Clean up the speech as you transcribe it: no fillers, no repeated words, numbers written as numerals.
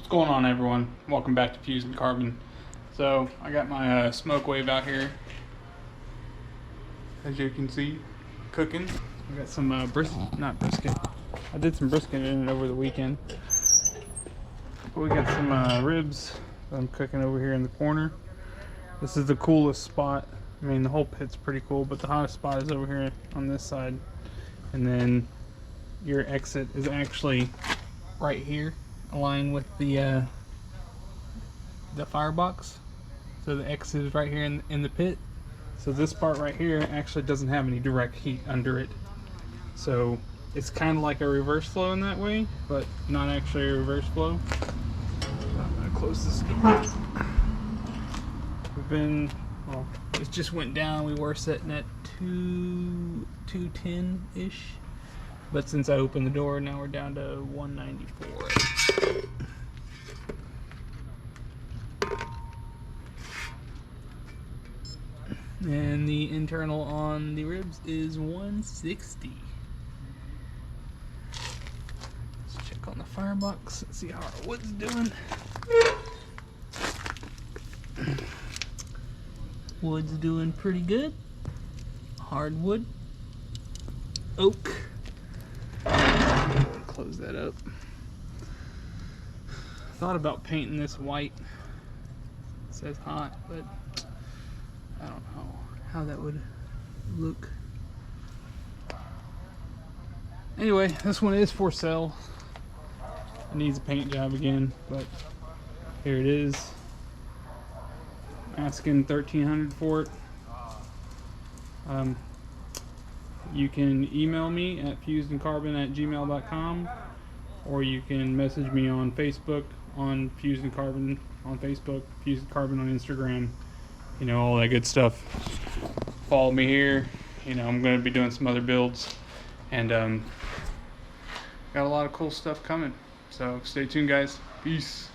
What's going on, everyone? Welcome back to Fused and Carbon. So I got my smoke wave out here, as you can see, cooking. I got some not brisket. I did some brisket in it over the weekend. But we got some ribs that I'm cooking over here in the corner. This is the coolest spot. I mean, the whole pit's pretty cool, but the hottest spot is over here on this side. And then your exit is actually right here, aligned with the firebox. So the exit is right here in the pit. So this part right here actually doesn't have any direct heat under it. So it's kind of like a reverse flow in that way, but not actually a reverse flow. So I'm gonna close this door. Well, it just went down. We were sitting at 210-ish. But since I opened the door, now we're down to 194. And the internal on the ribs is 160. Let's check on the firebox and see how our wood's doing. Wood's doing pretty good. Hardwood. Oak. Close that up. Thought about painting this white. It says hot, but I don't know how that would look. Anyway, this one is for sale. It needs a paint job again, but here it is. I'm asking $1,300 for it. You can email me at fusedandcarbon@gmail.com, or you can message me on Facebook on Fused and Carbon on Facebook, Fused and Carbon on Instagram. You know, all that good stuff. Follow me here. You know, I'm going to be doing some other builds, and got a lot of cool stuff coming. So stay tuned, guys. Peace.